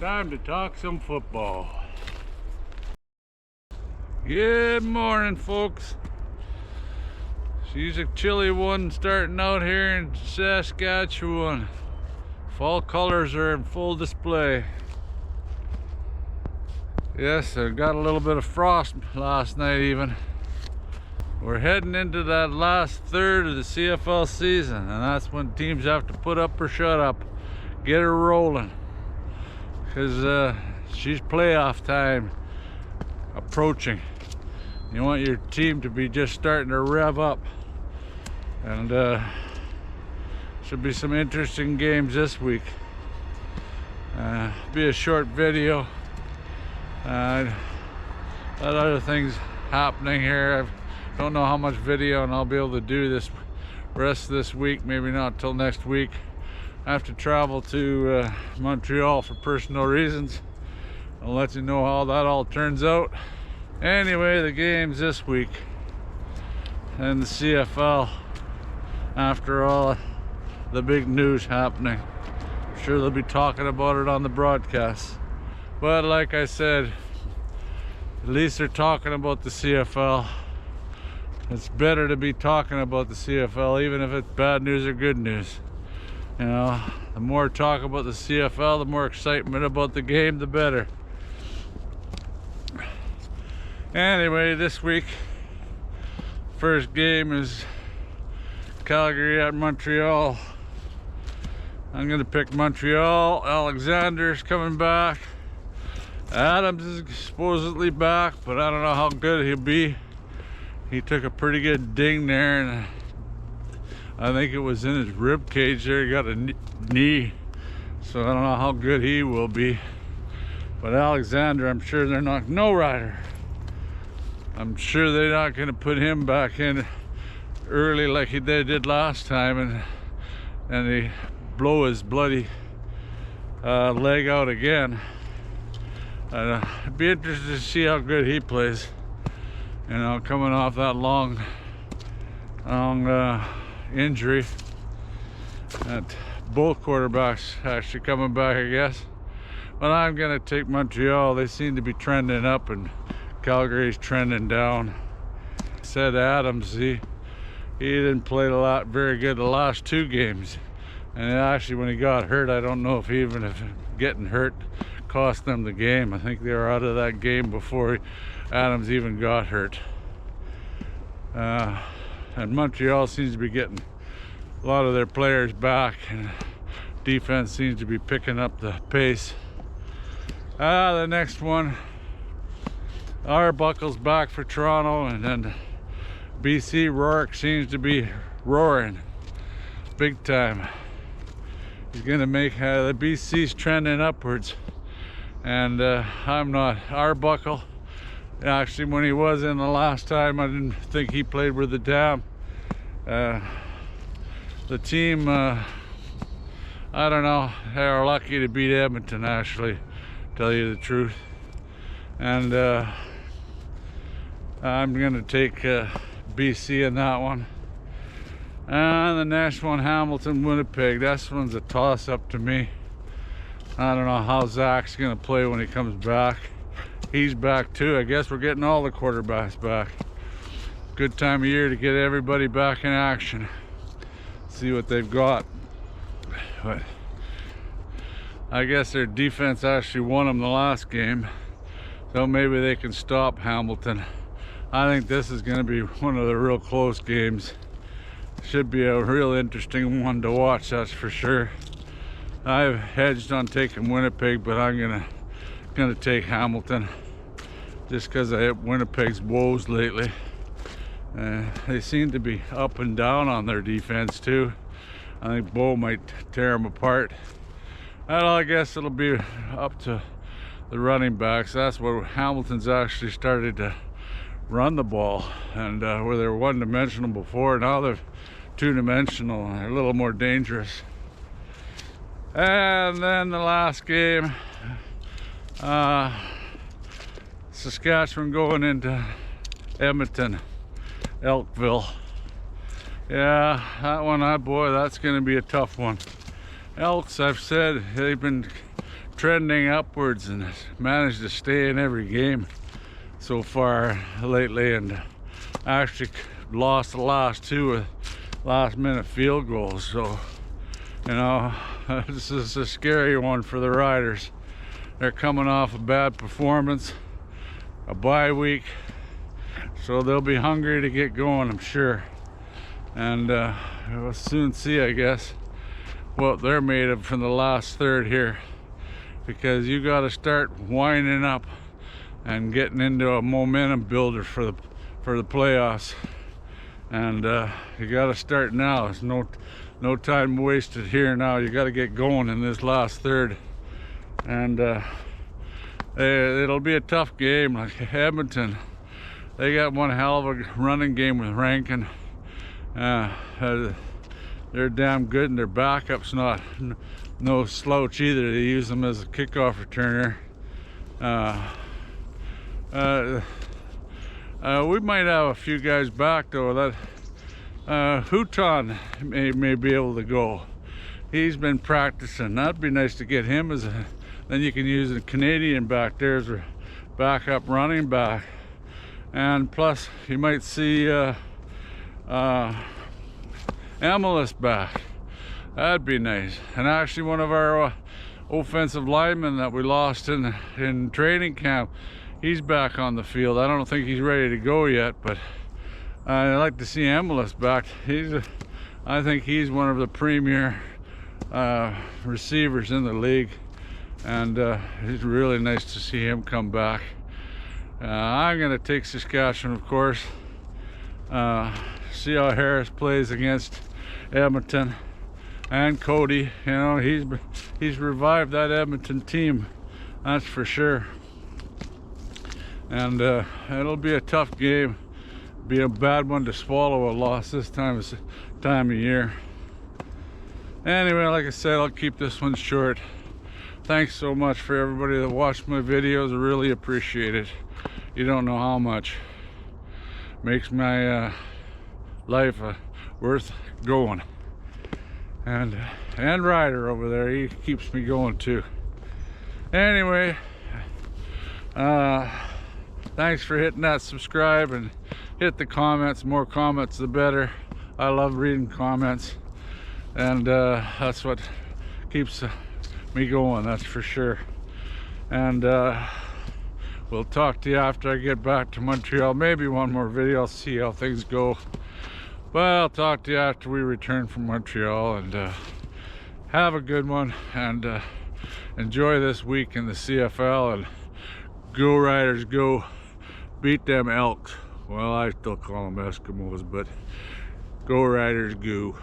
Time to talk some football. Good morning, folks. She's a chilly one starting out here in Saskatchewan. Fall colors are in full display. Yes, I got a little bit of frost last night even. We're heading into that last third of the CFL season, and that's when teams have to put up or shut up. Get her rolling. Because she's playoff time approaching. You want your team to be just starting to rev up. And should be some interesting games this week. Be a short video. Got other things happening here. I don't know how much video and I'll be able to do this rest of this week, maybe not till next week. I have to travel to Montreal for personal reasons. I'll let you know how that all turns out. Anyway, the games this week and the CFL, after all the big news happening. I'm sure they'll be talking about it on the broadcast. But like I said, at least they're talking about the CFL. It's better to be talking about the CFL, even if it's bad news or good news. You know, the more talk about the CFL, the more excitement about the game, the better. Anyway, this week, first game is Calgary at Montreal. I'm gonna pick Montreal. Alexander's coming back. Adams is supposedly back, but I don't know how good he'll be. He took a pretty good ding there, and I think it was in his rib cage there. He got a knee, so I don't know how good he will be. But Alexander, I'm sure they're not, no rider. I'm sure they're not going to put him back in early like they did last time, and they blow his bloody leg out again. I'd be interested to see how good he plays. You know, coming off that long injury. That both quarterbacks actually coming back, I guess. But I'm gonna take Montreal. They seem to be trending up, and Calgary's trending down. Said Adams, he didn't play a lot very good the last two games, and actually when he got hurt, I don't know if getting hurt cost them the game. I think they were out of that game before Adams even got hurt. And Montreal seems to be getting a lot of their players back, and defense seems to be picking up the pace. The next one, Arbuckle's back for Toronto, and then BC Rourke seems to be roaring big time. He's gonna make the BC's trending upwards, and I'm not. Arbuckle, actually, when he was in the last time, I didn't think he played with the dam. The team, I don't know, they are lucky to beat Edmonton, actually, tell you the truth. And I'm gonna take BC in that one. And the next one, Hamilton, Winnipeg. This one's a toss-up to me. I don't know how Zach's gonna play when he comes back. He's back too. I guess we're getting all the quarterbacks back. Good time of year to get everybody back in action. See what they've got. But I guess their defense actually won them the last game, so maybe they can stop Hamilton. I think this is going to be one of the real close games. Should be a real interesting one to watch, that's for sure. I've hedged on taking Winnipeg, but I'm gonna take Hamilton just because I hit Winnipeg's woes lately. They seem to be up and down on their defense too. I think Bo might tear them apart. And I guess it'll be up to the running backs. That's where Hamilton's actually started to run the ball, and where they were one-dimensional before, now they're two-dimensional and they're a little more dangerous. And then the last game, Saskatchewan going into Edmonton, Elkville. Yeah, that one, boy, that's going to be a tough one. Elks, I've said, they've been trending upwards and managed to stay in every game so far lately, and actually lost the last two with last minute field goals. So, you know, this is a scary one for the Riders. They're coming off a bad performance, a bye week, so they'll be hungry to get going, I'm sure. And we'll soon see, I guess, what they're made of from the last third here, because you got to start winding up and getting into a momentum builder for the playoffs. And you got to start now. There's no time wasted here now. You got to get going in this last third. And it'll be a tough game. Like Edmonton, they got one hell of a running game with Rankin. They're damn good, and their backup's no slouch either. They use them as a kickoff returner. We might have a few guys back though. That Houghton may be able to go. He's been practicing. That'd be nice to get him as a. Then you can use a Canadian back there as a backup running back, and plus you might see Amelis back. That'd be nice. And actually, one of our offensive linemen that we lost in training camp, he's back on the field. I don't think he's ready to go yet, but I'd like to see Amelis back. I think he's one of the premier receivers in the league, and it's really nice to see him come back. I'm going to take Saskatchewan, of course. See how Harris plays against Edmonton, and Cody. You know, he's revived that Edmonton team, that's for sure. And it'll be a tough game. Be a bad one to swallow, a loss this time of year. Anyway, like I said, I'll keep this one short. Thanks so much for everybody that watched my videos. I really appreciate it. You don't know how much. Makes my life worth going. And Ryder over there, he keeps me going too. Anyway, thanks for hitting that subscribe and hit the comments. More comments the better. I love reading comments, and that's what keeps me going, that's for sure. And we'll talk to you after I get back to Montreal. Maybe one more video. I'll see how things go. But I'll talk to you after we return from Montreal, and have a good one, and enjoy this week in the CFL, and go Riders, go. Beat them Elks. Well, I still call them Eskimos, but go Riders, go.